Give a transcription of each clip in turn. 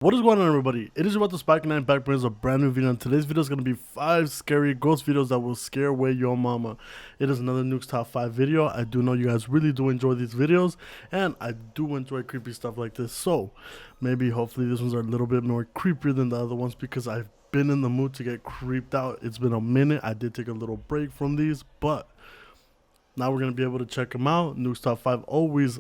What is going on, everybody? It is about the Spike 9 back brings a brand new video, and today's video is going to be 5 scary ghost videos that will scare away your mama. It is another Nuke's Top 5 video. I do know you guys really do enjoy these videos, and I do enjoy creepy stuff like this, so maybe hopefully these ones are a little bit more creepier than the other ones because I've been in the mood to get creeped out. It's been a minute. I did take a little break from these, but now we're going to be able to check them out. Nuke's Top 5 always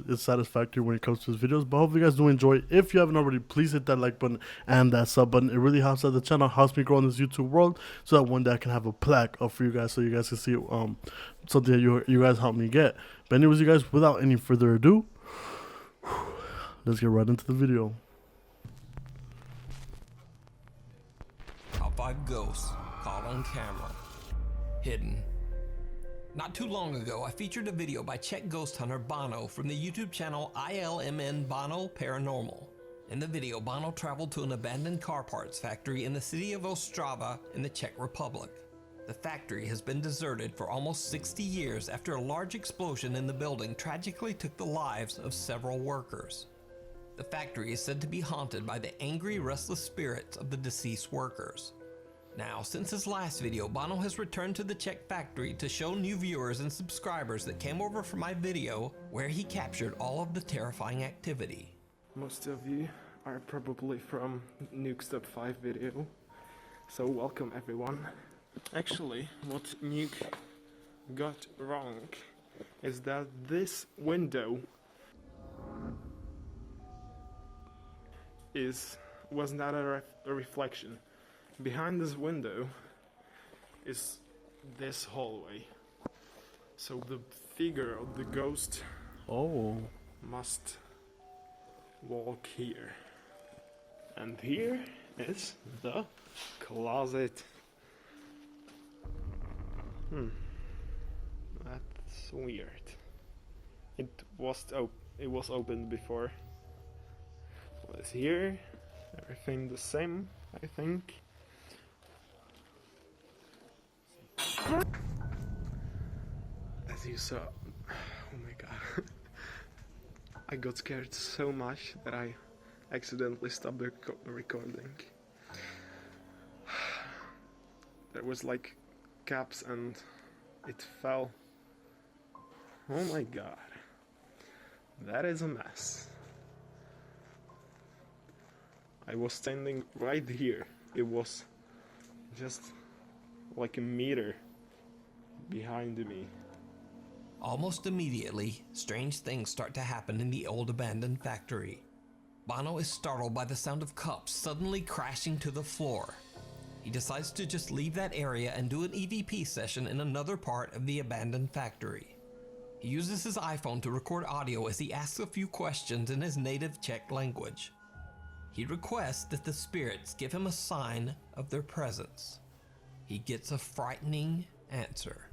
is satisfactory when it comes to his videos. But hopefully you guys do enjoy. If you haven't already, please hit that like button and that sub button. It really helps out the channel, helps me grow in this YouTube world, so that one day I can have a plaque up for you guys so you guys can see something that you guys helped me get. But anyways, you guys, without any further ado, let's get right into the video. Top 5 ghosts caught on camera. Hidden. Not too long ago, I featured a video by Czech ghost hunter Bono from the YouTube channel ILMN Bono Paranormal. In the video, Bono traveled to an abandoned car parts factory in the city of Ostrava in the Czech Republic. The factory has been deserted for almost 60 years after a large explosion in the building tragically took the lives of several workers. The factory is said to be haunted by the angry, restless spirits of the deceased workers. Now, since his last video, Bono has returned to the Czech factory to show new viewers and subscribers that came over for my video where he captured all of the terrifying activity. Most of you are probably from Nuke's Top 5 video, so welcome everyone. Actually, what Nuke got wrong is that this window was not a reflection. Behind this window is this hallway, so the figure of the ghost must walk here. And here is the closet. That's weird. It was opened before. What is here? Everything the same, I think. As you saw, oh my god, I got scared so much that I accidentally stopped the recording. There was like caps and it fell. Oh my god, that is a mess. I was standing right here. It was just like a meter behind me. Almost immediately, strange things start to happen in the old abandoned factory. Bono is startled by the sound of cups suddenly crashing to the floor. He decides to just leave that area and do an EVP session in another part of the abandoned factory. He uses his iPhone to record audio as he asks a few questions in his native Czech language. He requests that the spirits give him a sign of their presence. He gets a frightening answer.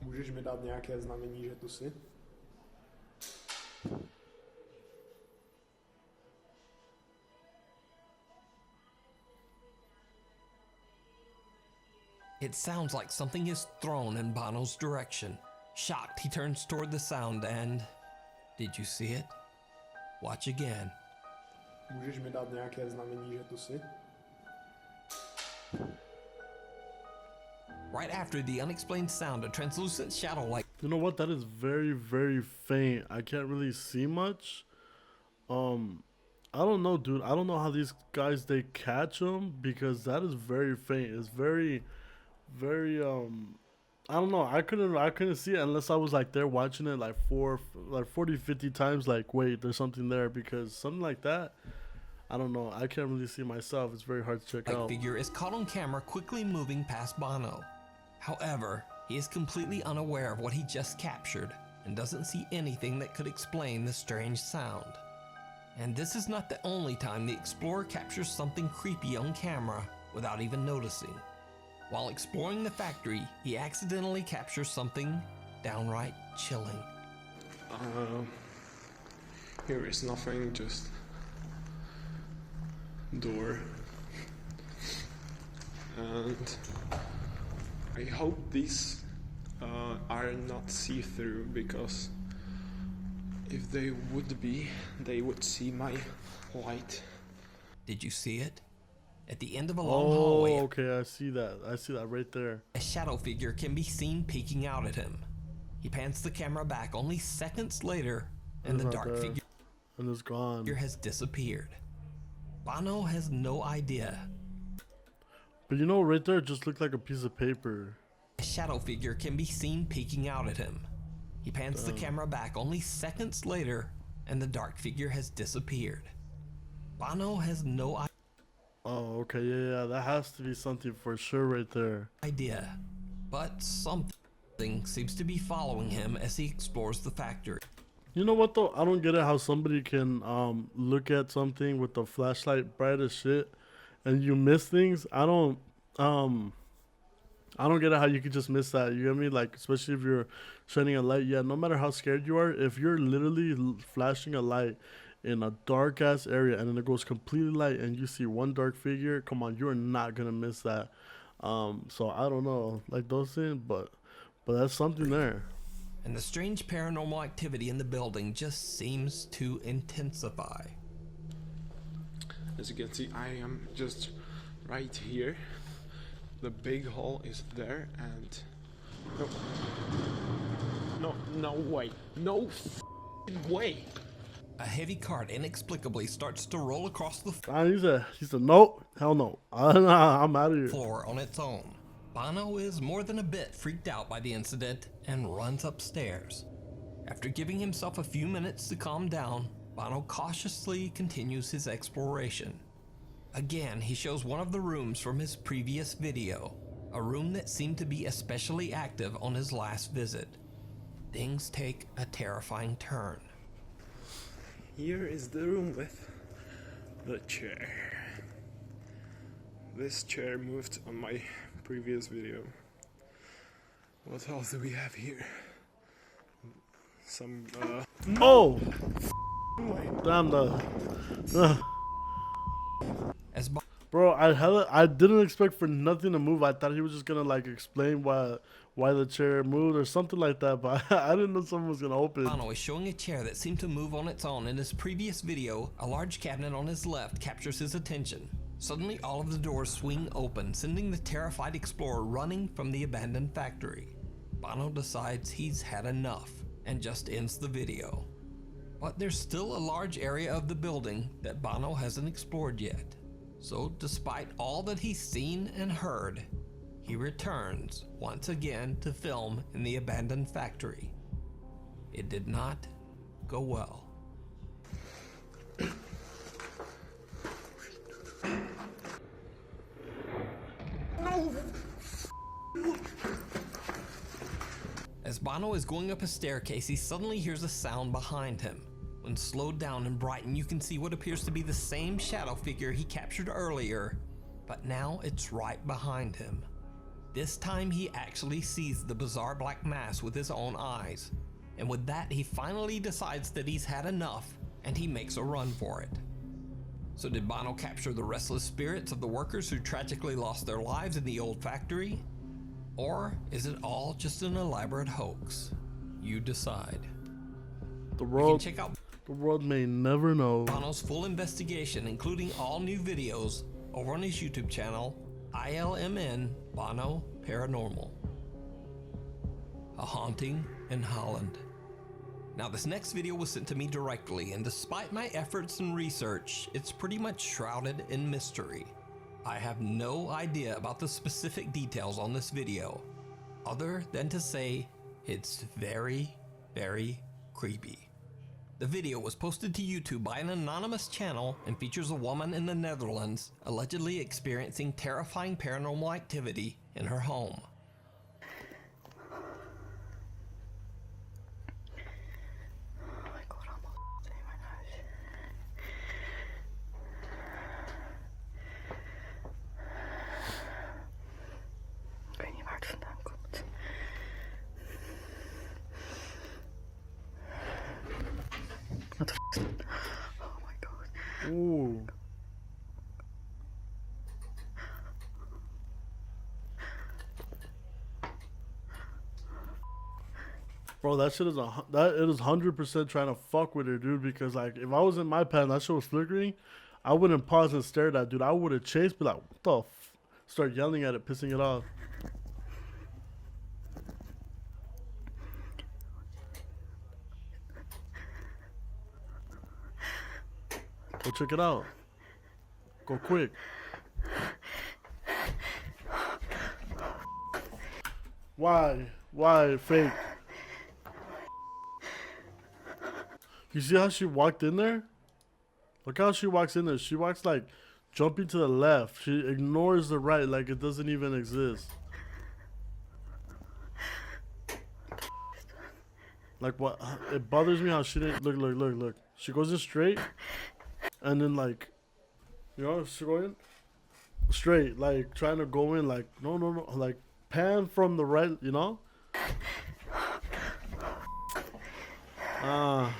Můžeš mi dát nějaké znamení, že tu jsi? It sounds like something is thrown in Bono's direction. Shocked, he turns toward the sound and... Did you see it? Watch again. Můžeš mi dát nějaké znamení, že tu jsi? Right after the unexplained sound, a translucent shadow like... You know what? That is very faint. I can't really see much. I don't know, dude. I don't know how these guys, they catch them, because that is very faint. It's very I don't know. I couldn't see it unless I was like there watching it like 40, 50 times. Like, wait, there's something there, because something like that, I don't know. I can't really see myself. It's very hard to check out. Figure is caught on camera quickly moving past Bono. However, he is completely unaware of what he just captured and doesn't see anything that could explain the strange sound. And this is not the only time the explorer captures something creepy on camera without even noticing. While exploring the factory, he accidentally captures something downright chilling. Here is nothing, just door. And I hope these are not see-through, because If they would be, they would see my light. Did you see it? At the end of a long hallway, okay, I see that. I see that right there. a shadow figure can be seen peeking out at him. He pans the camera back only seconds later, and the dark figure And it's gone. has disappeared. Bono has no idea. But you know, right there, it just looked like a piece of paper. A shadow figure can be seen peeking out at him. He pans the camera back only seconds later, and the dark figure has disappeared. Bono has no Oh, okay, yeah, that has to be something for sure right there. idea, but something seems to be following him as he explores the factory. You know what though? I don't get it how somebody can look at something with the flashlight bright as shit and you miss things. I don't get it how you could just miss that. You get me? Like, especially if you're shining a light. Yeah, no matter how scared you are, if you're literally flashing a light in a dark ass area and then it goes completely light and you see one dark figure, come on, you're not gonna miss that. So I don't know, like those things, but that's something there. And the strange paranormal activity in the building just seems to intensify. As you can see, I am just right here. The big hall is there, and no way, no way. A heavy cart inexplicably starts to roll across the He said, nope, hell no. I'm out of here. floor on its own. Bono is more than a bit freaked out by the incident and runs upstairs. After giving himself a few minutes to calm down, Bono cautiously continues his exploration. Again, he shows one of the rooms from his previous video, a room that seemed to be especially active on his last visit. Things take a terrifying turn. Here is the room with the chair. This chair moved on my previous video. What else do we have here? Some Oh! Damn As Bro, I didn't expect for nothing to move. I thought he was just gonna like explain why the chair moved or something like that, but I didn't know someone was gonna open. Bono is showing a chair that seemed to move on its own. In his previous video, a large cabinet on his left captures his attention. Suddenly, all of the doors swing open, sending the terrified explorer running from the abandoned factory. Bono decides he's had enough and just ends the video. But there's still a large area of the building that Bono hasn't explored yet. So despite all that he's seen and heard, he returns once again to film in the abandoned factory. It did not go well. As Bono is going up a staircase, he suddenly hears a sound behind him. When slowed down and brightened, you can see what appears to be the same shadow figure he captured earlier, but now it's right behind him. This time he actually sees the bizarre black mass with his own eyes, and with that he finally decides that he's had enough and he makes a run for it. So did Bono capture the restless spirits of the workers who tragically lost their lives in the old factory? Or is it all just an elaborate hoax? You decide. The You can world check out may never know. Bono's full investigation, including all new videos, over on his YouTube channel, ILMN Bono Paranormal. A haunting in Holland. Now this next video was sent to me directly, and despite my efforts and research, it's pretty much shrouded in mystery. I have no idea about the specific details on this video, other than to say it's very, very creepy. The video was posted to YouTube by an anonymous channel and features a woman in the Netherlands allegedly experiencing terrifying paranormal activity in her home. Ik hoor allemaal in mijn huis. Ik weet niet waar het vandaan komt. Wat de f*** is dat? Oh my god. Ooh. Bro, that shit is that it is 100% trying to fuck with her, dude. Because like, if I was in my pen, that shit was flickering, I wouldn't pause and stare at that, dude. I would have chased, but like, what the start yelling at it, pissing it off. Go check it out. Go quick. Why? Why fake? You see how she walked in there? Look how she walks in there. She walks like jumping to the left. She ignores the right like it doesn't even exist. Like what? It bothers me how she didn't look. She goes in straight, and then like, you know, she's going straight, like trying to go in, like no, like pan from the right, you know. Ah.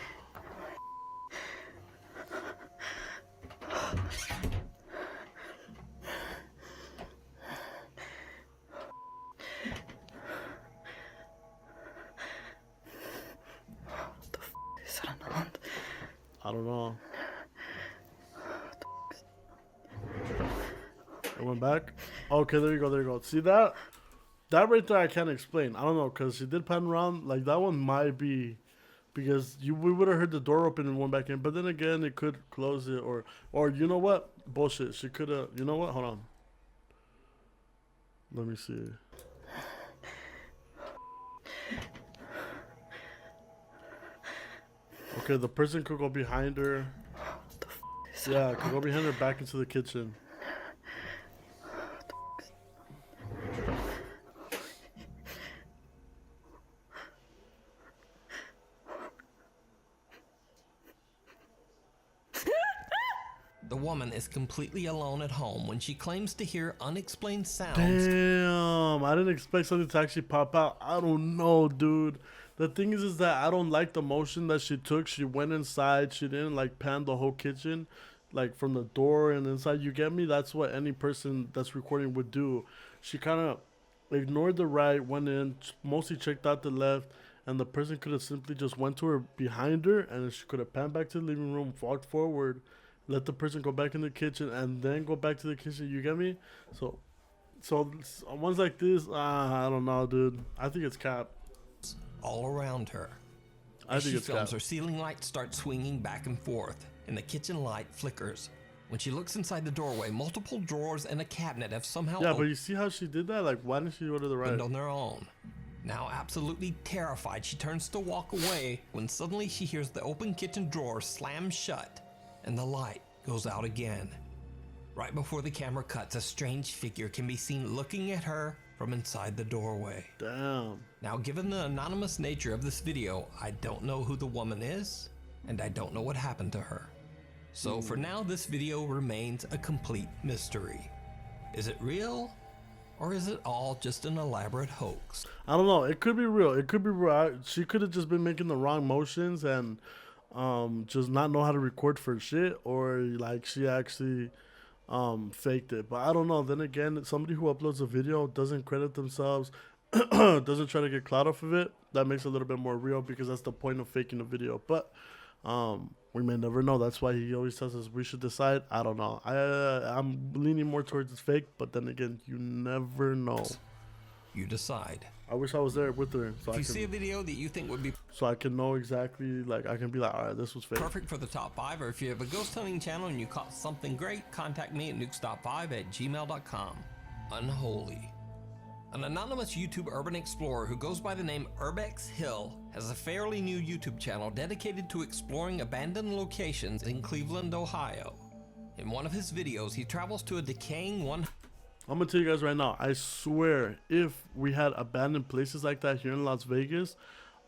I don't know. It went back. Okay, there you go. See that? That right there, I can't explain. I don't know, cause she did pan around. Like that one might be, because we would have heard the door open and went back in. But then again, it could close it, or you know what? Bullshit. She could have. You know what? Hold on. Let me see. Okay, the person could go behind her. Yeah, could go behind her back into the kitchen. The woman is completely alone at home when she claims to hear unexplained sounds. Damn, I didn't expect something to actually pop out. I don't know, dude. The thing is that I don't like the motion that she took. She went inside. She didn't like pan the whole kitchen, like from the door and inside. You get me? That's what any person that's recording would do. She kind of ignored the right, went in, mostly checked out the left, and the person could have simply just went to her behind her, and she could have panned back to the living room, walked forward, let the person go back in the kitchen, and then go back to the kitchen. You get me? So ones like this, I don't know, dude. I think it's cap. All around her. I As think she it's films, cap. her ceiling light starts swinging back and forth, and the kitchen light flickers. When she looks inside the doorway, multiple drawers and a cabinet have somehow Yeah, but you see how she did that? Like, why didn't she go to the right? opened on their own. Now absolutely terrified, she turns to walk away when suddenly she hears the open kitchen drawer slam shut, and the light goes out again. Right before the camera cuts, a strange figure can be seen looking at her from inside the doorway. Damn. Now, given the anonymous nature of this video, I don't know who the woman is, and I don't know what happened to her. So for now, this video remains a complete mystery. Is it real? Or is it all just an elaborate hoax? I don't know. It could be real. It could be real. She could have just been making the wrong motions and just not know how to record for shit, or like she actually faked it. But I don't know. Then again, somebody who uploads a video doesn't credit themselves, doesn't try to get clout off of it. That makes it a little bit more real, because that's the point of faking a video. But we may never know. That's why he always tells us we should decide. I don't know. I'm leaning more towards it's fake, but then again, you never know. You decide. I wish I was there with her, so If you see a video that you think would be I can know exactly. Like, I can be like, all right, this was fake. perfect for the top 5, or if you have a ghost hunting channel and you caught something great, contact me at nukestop5@gmail.com. Unholy. An anonymous YouTube urban explorer who goes by the name Urbex Hill has a fairly new YouTube channel dedicated to exploring abandoned locations in Cleveland, Ohio. In one of his videos, he travels to a decaying I'm gonna tell you guys right now, I swear, if we had abandoned places like that here in Las Vegas,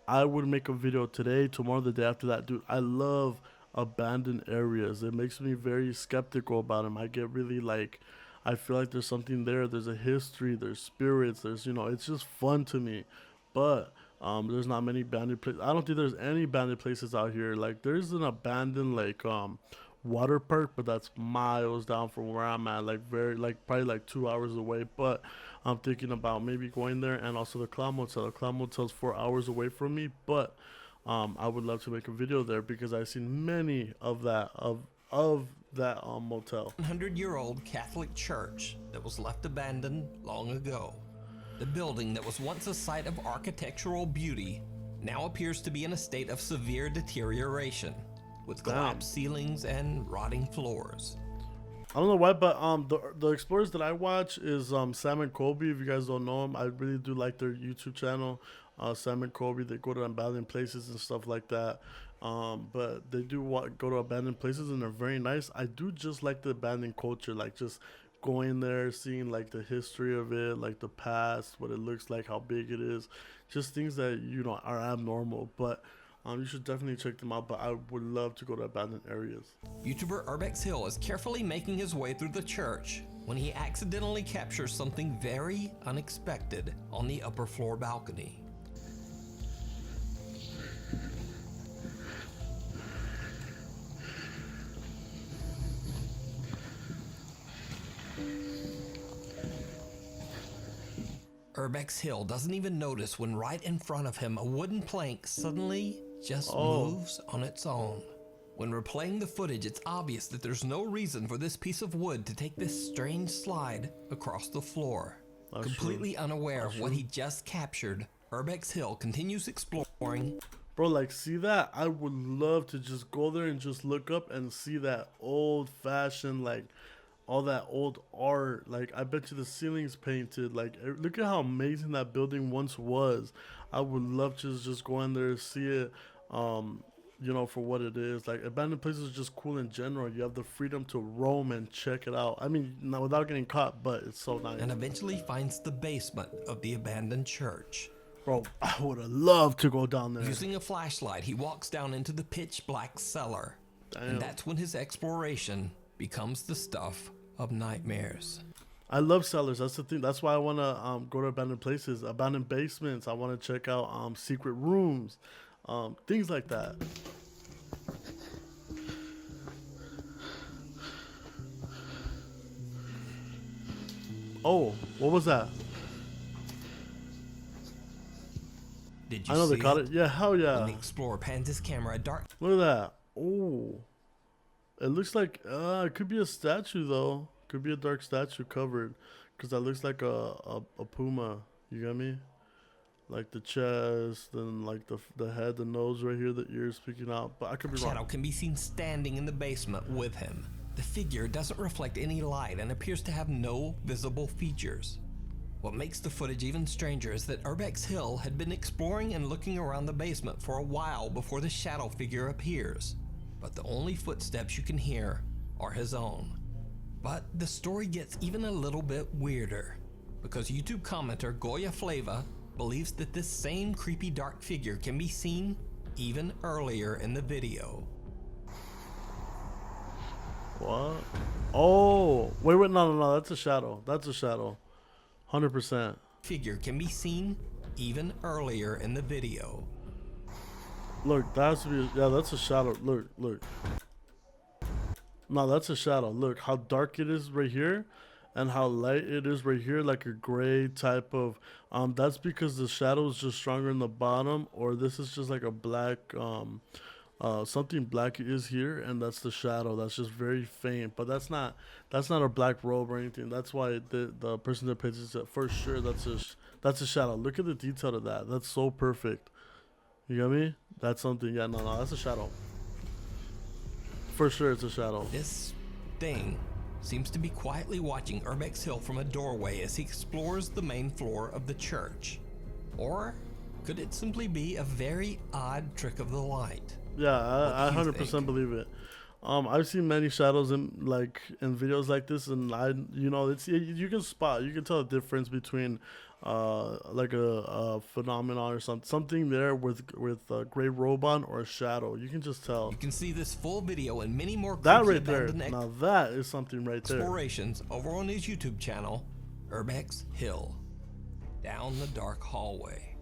I would make a video today, tomorrow, the day after that. Dude, I love abandoned areas. It makes me very skeptical about them. I get really like, I feel like there's something there. There's a history, there's spirits, there's, you know, it's just fun to me. But there's not many abandoned places. I don't think there's any abandoned places out here. Like, there's an abandoned like water park, but that's miles down from where I'm at, like probably like 2 hours away. But I'm thinking about maybe going there, and also the Cloud Motel. The Cloud Motel's 4 hours away from me, but I would love to make a video there because I've seen many of that motel. 100-year-old Catholic church that was left abandoned long ago. The building that was once a site of architectural beauty now appears to be in a state of severe deterioration, with collapsed ceilings and rotting floors. I don't know why, but the explorers that I watch is Sam and Colby. If you guys don't know them, I really do like their YouTube channel. Sam and Colby, they go to abandoned places and stuff like that. But they do go to abandoned places, and they're very nice. I do just like the abandoned culture, like just going there, seeing like the history of it, like the past, what it looks like, how big it is, just things that are abnormal. But you should definitely check them out, but I would love to go to abandoned areas. YouTuber Urbex Hill is carefully making his way through the church when he accidentally captures something very unexpected on the upper floor balcony. Urbex Hill doesn't even notice when right in front of him a wooden plank suddenly just moves on its own. When replaying the footage, it's obvious that there's no reason for this piece of wood to take this strange slide across the floor. Completely unaware of what he just captured, Urbex Hill continues exploring. Bro, like, see that? I would love to just go there and just look up and see that old-fashioned, like, all that old art. Like, I bet you the ceiling's painted. Like, look at how amazing that building once was. I would love to just go in there and see it, for what it is. Like, abandoned places are just cool in general. You have the freedom to roam and check it out. I mean, not without getting caught, but it's so nice. And eventually finds the basement of the abandoned church. Bro, I would have loved to go down there. Using a flashlight, he walks down into the pitch black cellar. Damn. And that's when his exploration becomes the stuff of nightmares. I love cellars. That's the thing. That's why I want to go to abandoned places, abandoned basements. I want to check out secret rooms, things like that. Oh, what was that? Did you I know see they caught it. Yeah, hell yeah. When the explorer pans his camera, dark. Look at that. Oh, it looks like it could be a statue though. Could be a dark statue covered, because that looks like a puma. You got me? Like the chest and like the head, the nose right here, the ears peeking out. But I could be wrong. Shadow can be seen standing in the basement with him. The figure doesn't reflect any light and appears to have no visible features. What makes the footage even stranger is that Urbex Hill had been exploring and looking around the basement for a while before the shadow figure appears. But the only footsteps you can hear are his own. But the story gets even a little bit weirder, because YouTube commenter Goya Flava believes that this same creepy dark figure can be seen even earlier in the video. What? Oh, wait, no, that's a shadow. That's a shadow. 100%. Figure can be seen even earlier in the video. Look, that has to be, yeah, that's a shadow. Look. No, that's a shadow. Look how dark it is right here and how light it is right here, like a gray type of, that's because the shadow is just stronger in the bottom, or this is just like a black, something black is here, and that's the shadow. That's just very faint, but that's not a black robe or anything. That's why the person that painted it, for sure, that's a shadow. Look at the detail of that. That's so perfect. You got me? That's something. Yeah, no, that's a shadow. For sure, it's a shadow. This thing seems to be quietly watching Urbex Hill from a doorway as he explores the main floor of the church. Or could it simply be a very odd trick of the light? Yeah, I 100% believe it. I've seen many shadows in videos like this, and you can tell the difference between like a phenomenon or something there with a gray robe on or a shadow. You can just tell. You can see this full video and many more that right there. Now that is something right there. Explorations over on his YouTube channel, Urbex Hill. Down the dark hallway.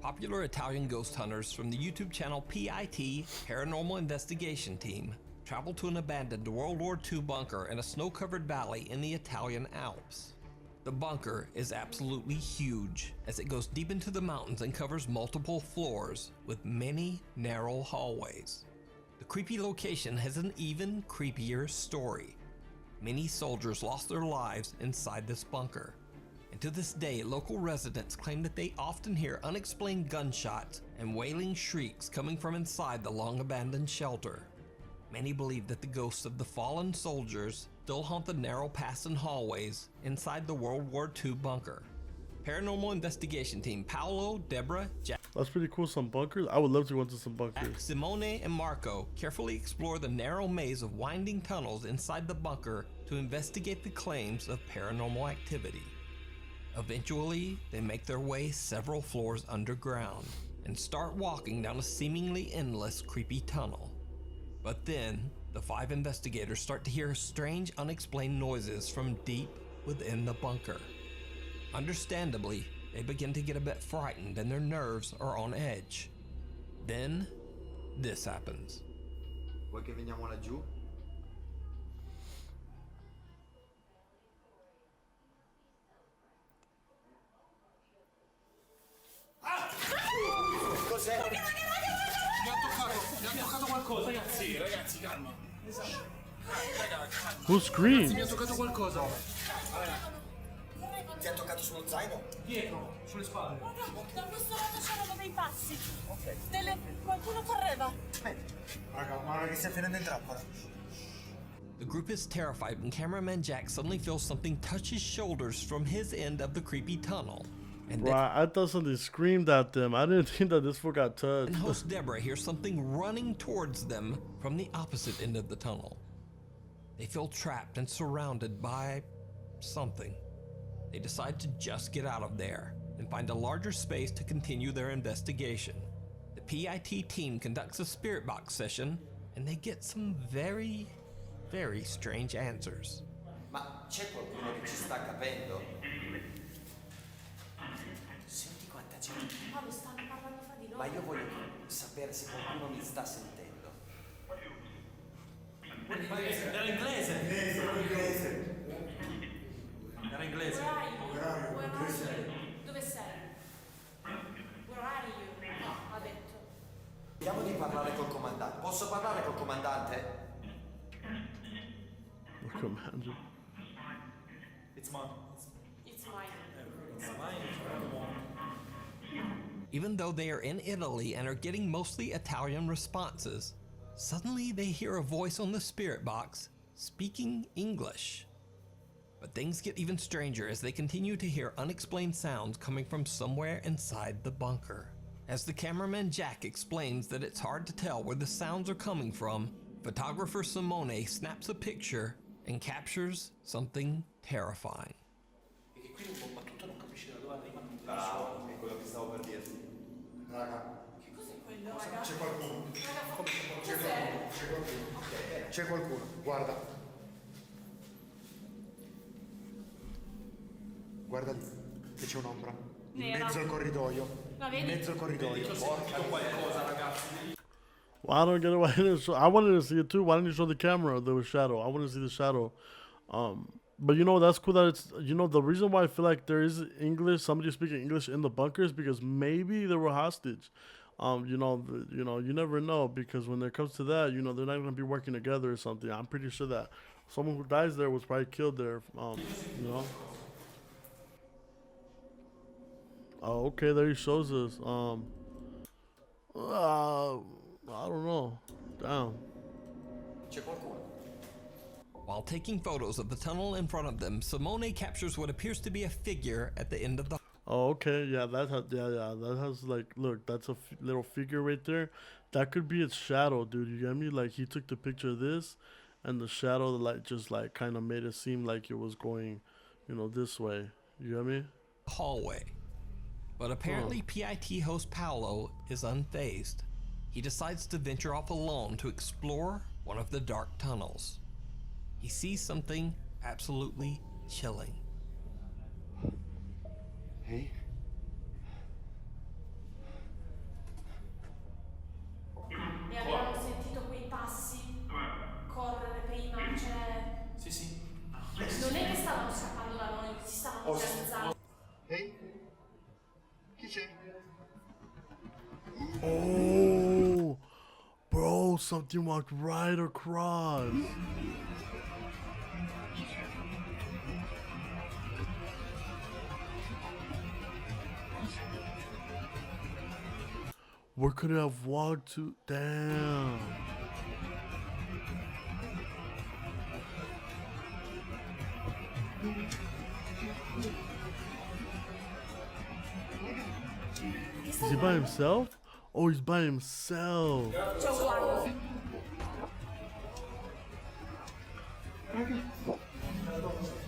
Popular Italian ghost hunters from the YouTube channel PIT Paranormal Investigation Team travel to an abandoned World War II bunker in a snow-covered valley in the Italian Alps. The bunker is absolutely huge, as it goes deep into the mountains and covers multiple floors with many narrow hallways. The creepy location has an even creepier story. Many soldiers lost their lives inside this bunker, and to this day, local residents claim that they often hear unexplained gunshots and wailing shrieks coming from inside the long-abandoned shelter. Many believe that the ghosts of the fallen soldiers still haunt the narrow paths and hallways inside the World War II bunker. Paranormal investigation team Paolo, Deborah, Jack, That's pretty cool. Some bunkers. I would love to go into some bunkers. Simone, and Marco carefully explore the narrow maze of winding tunnels inside the bunker to investigate the claims of paranormal activity. Eventually, they make their way several floors underground and start walking down a seemingly endless creepy tunnel. But then, the 5 investigators start to hear strange, unexplained noises from deep within the bunker. Understandably, they begin to get a bit frightened and their nerves are on edge. Then, this happens. Vuoi che veniamo laggiù? Cos'è? Mi ha toccato qualcosa. Ragazzi, calma. Who screamed? Mi ha toccato qualcosa. Ti ha toccato sullo zaino? Dietro, sulle spalle. Da questo lato c'erano dei passi. Qualcuno correva. Raga, guarda che stai finendo in trappola. The group is terrified when cameraman Jack suddenly feels something touch his shoulders from his end of the creepy tunnel. And Bro, I thought something screamed at them. I didn't think that this fool got touched. then host Deborah hears something running towards them from the opposite end of the tunnel. They feel trapped and surrounded by something. They decide to just get out of there and find a larger space to continue their investigation. The PIT team conducts a spirit box session and they get some very, very strange answers. Ma c'è qualcuno che ci sta capendo? Senti quanta gente. Ma lo stanno parlando fra di Ma loro. io voglio sapere se qualcuno mi sta sentendo. Era inglese. Era inglese. Where are you? Where are you? Dove sei? Where are you? No, ha detto. Vediamo di parlare col comandante. Posso parlare col comandante? Commander. It's mine. It's mine. It's mine. Even though they are in Italy and are getting mostly Italian responses, suddenly they hear a voice on the spirit box speaking English. But things get even stranger as they continue to hear unexplained sounds coming from somewhere inside the bunker. As the cameraman Jack explains that it's hard to tell where the sounds are coming from, photographer Simone snaps a picture and captures something terrifying. E che qui un po' battuto non capisci da dove arriva. Bravo, è quello che stavo per dirti. Raga, Che cos'è quello, raga? c'è qualcuno. Cos'è? C'è qualcuno, guarda. Guarda lì, che c'è un'ombra. In Nera. mezzo al corridoio. La In vedi? mezzo al corridoio. Porca Qualcosa, ragazzi. Well, I don't get it. Why didn't show? I wanted to see it too. Why didn't you show the camera? There was shadow. I wanted to see the shadow. But you know that's cool that it's the reason why I feel like there is English, somebody speaking English in the bunkers because maybe they were hostage. You never know because when it comes to that, they're not gonna be working together or something. I'm pretty sure that someone who dies there was probably killed there. Oh, okay, there he shows us. I don't know. Damn. C'è qualcuno. While taking photos of the tunnel in front of them, Simone captures what appears to be a figure at the end of the Oh, okay. Yeah, that has like, look, that's a little figure right there. That could be its shadow, dude. You get me? Like he took the picture of this, and the shadow, like, just like kind of made it seem like it was going, this way. You get me? hallway. But apparently PIT host Paolo is unfazed. He decides to venture off alone to explore one of the dark tunnels. He sees something absolutely chilling. Ehi? E abbiamo sentito quei passi. something walked right across. Where could it have walked to? Damn. Is he by himself? Oh, he's by himself.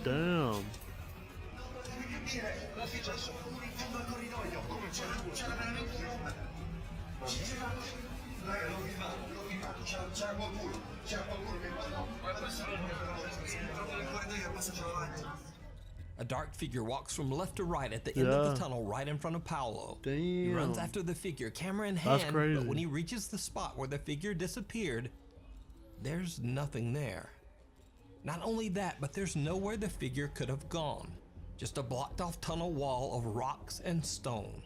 Damn. A dark figure walks from left to right at the end of the tunnel right in front of Paolo. Damn. He runs after the figure, camera in That's hand, crazy. but when he reaches the spot where the figure disappeared, there's nothing there. Not only that, but there's nowhere the figure could have gone. Just a blocked off tunnel wall of rocks and stone.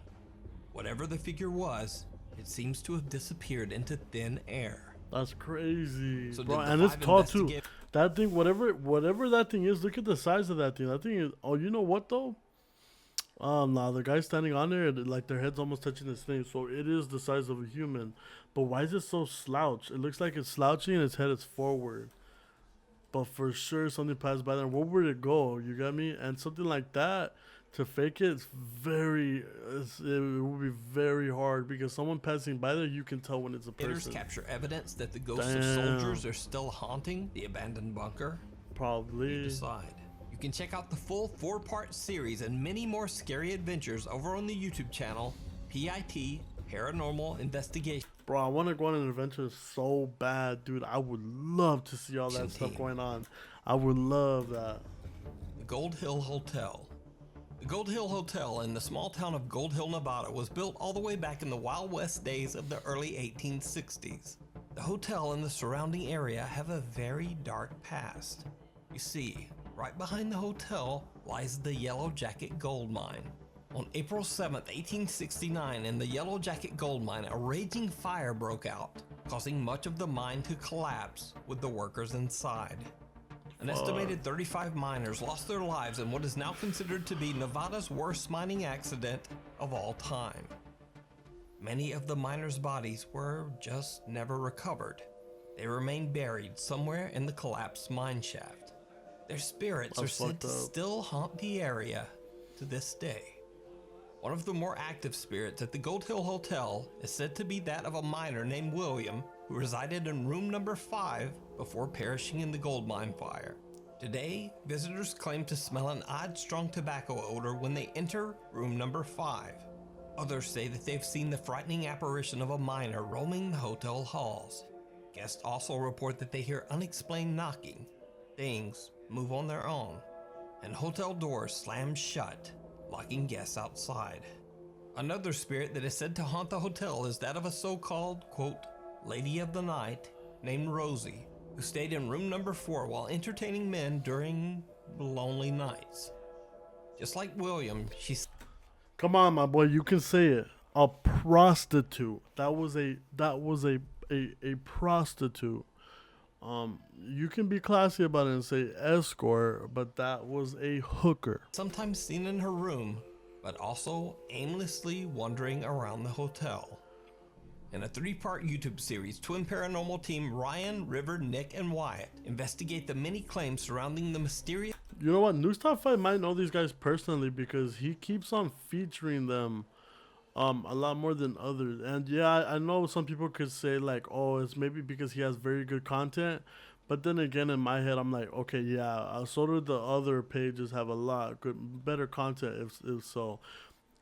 Whatever the figure was, it seems to have disappeared into thin air. That's crazy, So bro. did the And it's five tall too. investigate- That thing, whatever that thing is, look at the size of that thing. That thing is. Oh, you know what though? Nah, the guy standing on there, like their head's almost touching his thing, so it is the size of a human. But why is it so slouched? It looks like it's slouching and its head is forward. But for sure, something passed by there. Where would it go? You got me? And something like that, to fake it, it would be very hard because someone passing by there, you can tell when it's a Investigators person. capture evidence that the ghosts of Damn. soldiers are still haunting the abandoned bunker. Probably. Decide. You can check out the full 4-part series and many more scary adventures over on the YouTube channel PIT Paranormal Investigation. Bro, I want to go on an adventure so bad, dude. I would love to see all that stuff Team. going on. I would love that. The Gold Hill Hotel. The Gold Hill Hotel in the small town of Gold Hill, Nevada was built all the way back in the Wild West days of the early 1860s. The hotel and the surrounding area have a very dark past. You see, right behind the hotel lies the Yellow Jacket Gold Mine. On April 7th, 1869, in the Yellow Jacket Gold Mine, a raging fire broke out, causing much of the mine to collapse with the workers inside. An estimated 35 miners lost their lives in what is now considered to be Nevada's worst mining accident of all time. Many of the miners' bodies were just never recovered. They remain buried somewhere in the collapsed mine shaft. Their spirits That's are said to fucked up. still haunt the area to this day. One of the more active spirits at the Gold Hill Hotel is said to be that of a miner named William, who resided in room number 5 before perishing in the gold mine fire. Today, visitors claim to smell an odd, strong tobacco odor when they enter room number 5. Others say that they've seen the frightening apparition of a miner roaming the hotel halls. Guests also report that they hear unexplained knocking, things move on their own, and hotel doors slam shut, locking guests outside. Another spirit that is said to haunt the hotel is that of a so-called, quote, lady of the night named Rosie, who stayed in room number 4 while entertaining men during lonely nights. Just like William, she's Come on, my boy, you can say it. A prostitute. That was a prostitute. You can be classy about it and say escort, but that was a hooker. sometimes seen in her room, but also aimlessly wandering around the hotel. In a 3-part YouTube series, Twin Paranormal team Ryan, River, Nick, and Wyatt investigate the many claims surrounding the mysterious You know what? News Top 5 might know these guys personally because he keeps on featuring them a lot more than others. And yeah, I know some people could say like, oh, it's maybe because he has very good content. But then again, in my head, I'm like, okay, yeah, so do the other pages have a lot better content if so.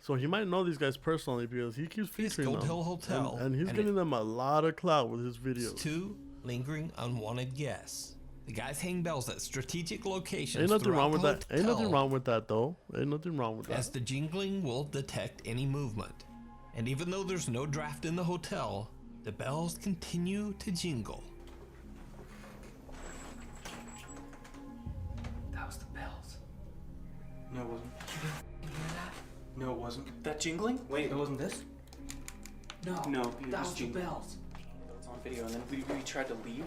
So he might know these guys personally because he keeps featuring Gold them. Hill Hotel, And he's and getting them a lot of clout with his videos. 2 lingering unwanted guests. The guys hang bells at strategic locations. Ain't nothing throughout wrong with the that. Ain't nothing hotel, wrong with that though. Ain't nothing wrong with as that. the jingling will detect any movement. And even though there's no draft in the hotel, the bells continue to jingle. That was the bells. No, it wasn't. You hear that? No, it wasn't. That jingling? Wait, it wasn't this? No. No, it That was was the jingling. bells. It's on video, and then we tried to leave.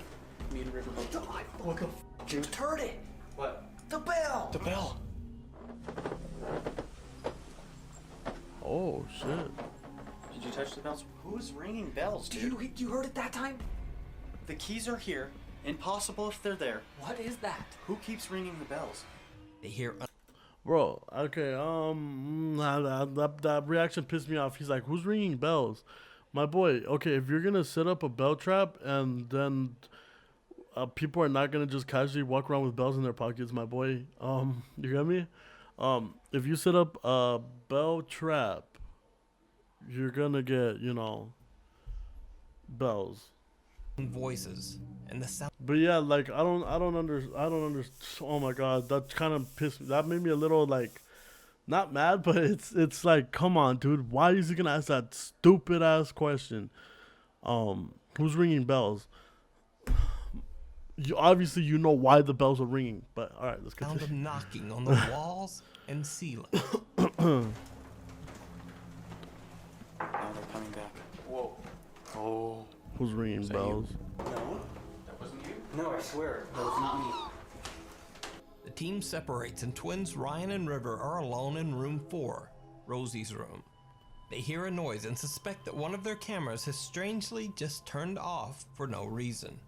Me and River both. What the f***? Just heard it. What? The bell. The bell. Oh shit. Did you touch the bells? Who's ringing bells, dude? You heard it that time? The keys are here. Impossible if they're there. What is that? Who keeps ringing the bells? They hear Bro, okay, that reaction pissed me off. He's like, who's ringing bells? My boy, okay, if you're gonna set up a bell trap and then people are not gonna just casually walk around with bells in their pockets, my boy, you get me? If you set up a bell trap, you're gonna get, you know, bells. voices and the sound But yeah, like I don't understand. Oh my god, that kind of pissed me. That made me a little like, not mad, but it's like, come on, dude. Why is he gonna ask that stupid ass question? Who's ringing bells? You obviously you know why the bells are ringing, but all right, let's sound continue. of knocking on the walls and ceiling. Now they're coming back. Whoa. Oh. Who's ringing that bells? No, that wasn't you. No, I swear, that was not me. The team separates and twins Ryan and River are alone in room 4, Rosie's room. They hear a noise and suspect that one of their cameras has strangely just turned off for no reason.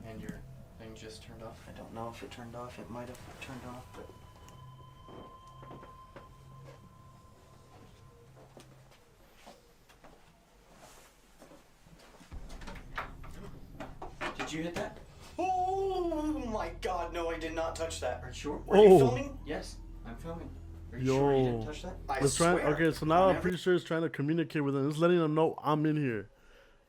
And your thing just turned off. I don't know if it turned off. It might have turned off, but. Did you hit that? Oh my god, no, I did not touch that. Are you sure? Were you filming? Yes, I'm filming. Are you sure you didn't touch that? I swear. Okay, so now I'm pretty sure it's trying to communicate with them. It's letting them know I'm in here.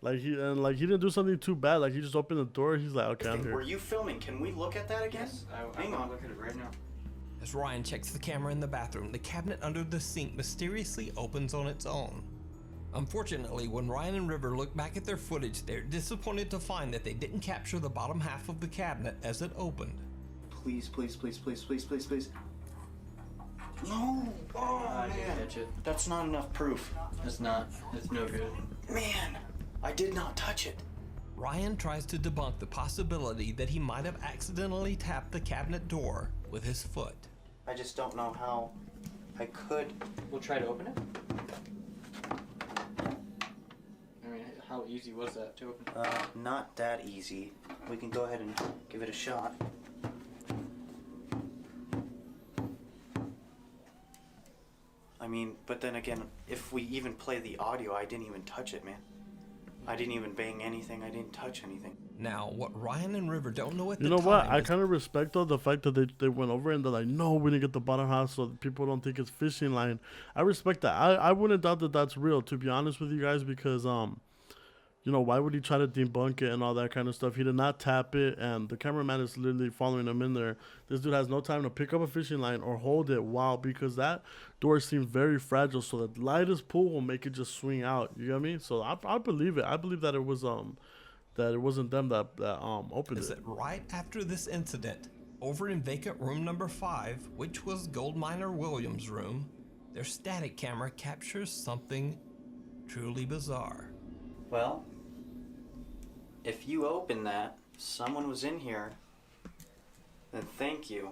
Like he didn't do something too bad. Like he just opened the door. He's like, okay, I'm here. Were you filming? Can we look at that again? Yes, hang on. Look at it right now. As Ryan checks the camera in the bathroom, the cabinet under the sink mysteriously opens on its own. Unfortunately, when Ryan and River look back at their footage, they're disappointed to find that they didn't capture the bottom half of the cabinet as it opened. Please, please, please, please, please, please, please. No! Oh, man. Catch it. That's not enough proof. It's not. It's no good. Man, I did not touch it. Ryan tries to debunk the possibility that he might have accidentally tapped the cabinet door with his foot. I just don't know how I could. We'll try to open it. I mean, how easy was that to open? Not that easy. We can go ahead and give it a shot. I mean, but then again, if we even play the audio, I didn't even touch it, man. I didn't even bang anything. I didn't touch anything. Now, what Ryan and River don't know at the You time know what? I is kind of respect though the fact that they went over and they're like, no, we didn't get the bottom half so that people don't think it's fishing line. I respect that. I wouldn't doubt that that's real, to be honest with you guys, because you know, why would he try to debunk it and all that kind of stuff? He did not tap it, and the cameraman is literally following him in there. This dude has no time to pick up a fishing line or hold it because that door seems very fragile, so the lightest pull will make it just swing out. You get me? So I believe it. I believe that it was that it wasn't them that opened is it. that right after this incident, over in vacant room number 5, which was gold miner Williams' room, their static camera captures something truly bizarre. Well, if you open that, someone was in here, then thank you.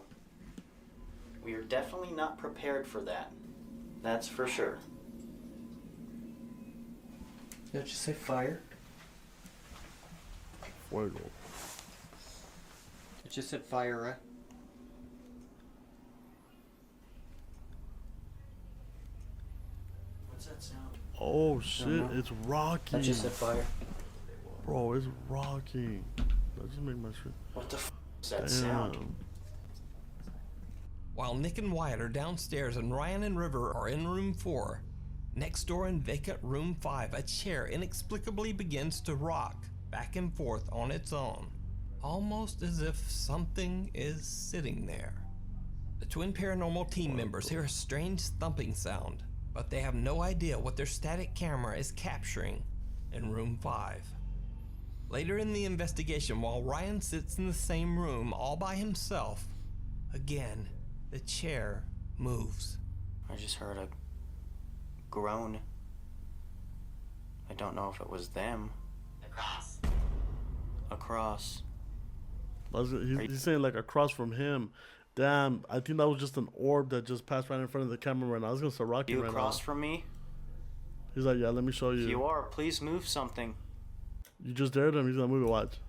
We are definitely not prepared for that. That's for sure. Did it just say fire? Fuego. It just said fire, right? What's that sound? Oh shit! It's rocking. That just said fire. Bro, it's rocking. That just made my shit. What the f is that sound? Damn. While Nick and Wyatt are downstairs and Ryan and River are in room 4, next door in vacant room 5, a chair inexplicably begins to rock back and forth on its own, almost as if something is sitting there. The twin paranormal team members hear a strange thumping sound, but they have no idea what their static camera is capturing in room 5. Later in the investigation, while Ryan sits in the same room all by himself, again, the chair moves. I just heard a groan. I don't know if it was them. Across. He's saying like across from him. Damn, I think that was just an orb that just passed right in front of the camera right now. I was gonna start rocking You right across now. from me? He's like, yeah, let me show you. If you are, please move something. You just dared him. He's gonna move it. Watch.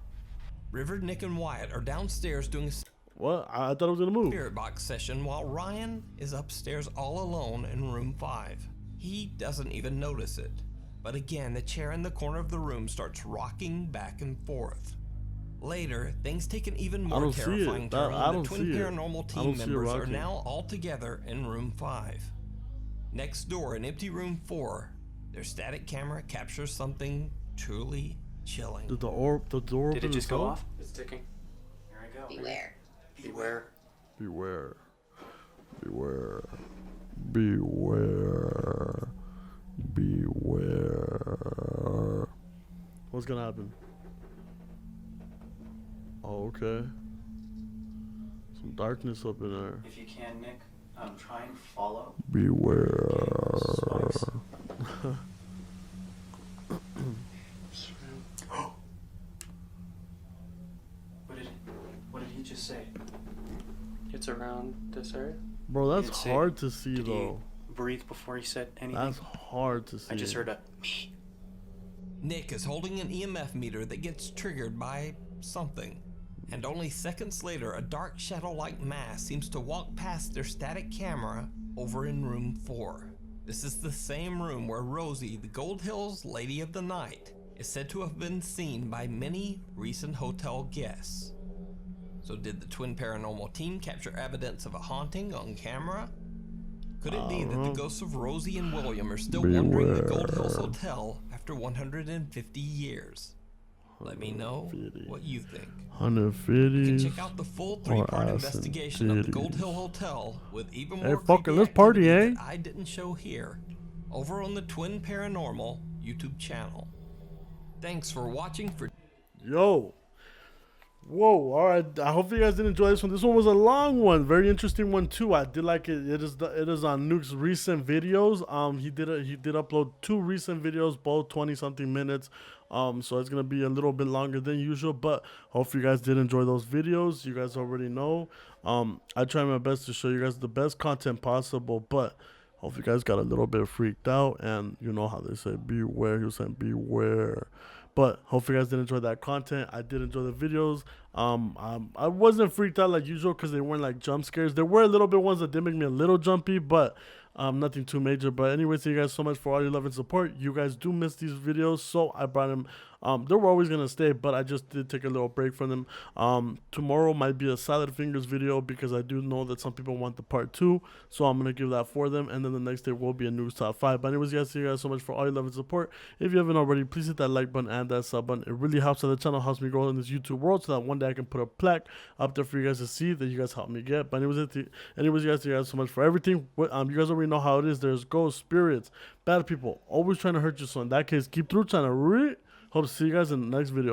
River, Nick, and Wyatt are downstairs doing a What? I thought it was gonna move. spirit box session while Ryan is upstairs all alone in room 5. He doesn't even notice it. But again, the chair in the corner of the room starts rocking back and forth. Later, things take an even more terrifying turn when the Twin Paranormal team members are now all together in room 5. Next door, in empty room 4, their static camera captures something truly chilling. Did the door open? Did it just go off? It's ticking. Here I go. Beware. Beware. Beware. Beware. Beware. Beware. What's gonna happen? Oh, okay. Some darkness up in there. If you can, Nick, try and follow. Beware. Spikes. What did he just say? It's around this area. Bro, that's Did it say- hard to see Did though. he breathe before he said anything? That's hard to see. I just heard a me. Nick is holding an EMF meter that gets triggered by something. And only seconds later, a dark shadow-like mass seems to walk past their static camera over in room 4. This is the same room where Rosie, the Gold Hills Lady of the Night, is said to have been seen by many recent hotel guests. So did the Twin Paranormal team capture evidence of a haunting on camera? Could it be that the ghosts of Rosie and William are still wandering the Gold Hills Hotel after 150 years? Let me know what you think. 150. You can check out the full 3-part investigation of the Gold Hill Hotel with even more creepy let's party, activity eh? that I didn't show here over on the Twin Paranormal YouTube channel. Thanks for watching. Yo. Whoa, all right. I hope you guys did enjoy this one. This one was a long one, very interesting one too. I did like it. It is on Nuke's recent videos. He did upload 2 recent videos, both 20-something minutes. So it's gonna be a little bit longer than usual, but hope you guys did enjoy those videos. You guys already know. I try my best to show you guys the best content possible, but hope you guys got a little bit freaked out, and you know how they say beware. He was saying beware. But hopefully you guys did enjoy that content. I did enjoy the videos. I wasn't freaked out like usual because they weren't like jump scares. There were a little bit ones that did make me a little jumpy, but nothing too major. But anyways, thank you guys so much for all your love and support. You guys do miss these videos, so I brought them. They were always gonna stay, but I just did take a little break from them. Tomorrow might be a Salad Fingers video because I do know that some people want the part 2, so I'm gonna give that for them. And then the next day will be a news top 5. But anyways, guys, thank you guys so much for all your love and support. If you haven't already, please hit that like button and that sub button. It really helps out the channel, helps me grow in this YouTube world, so that one day I can put a plaque up there for you guys to see that you guys helped me get. But anyways, you guys, thank you guys so much for everything. You guys already know how it is. There's ghosts, spirits, bad people, always trying to hurt you. So in that case, keep through trying to hope to see you guys in the next video.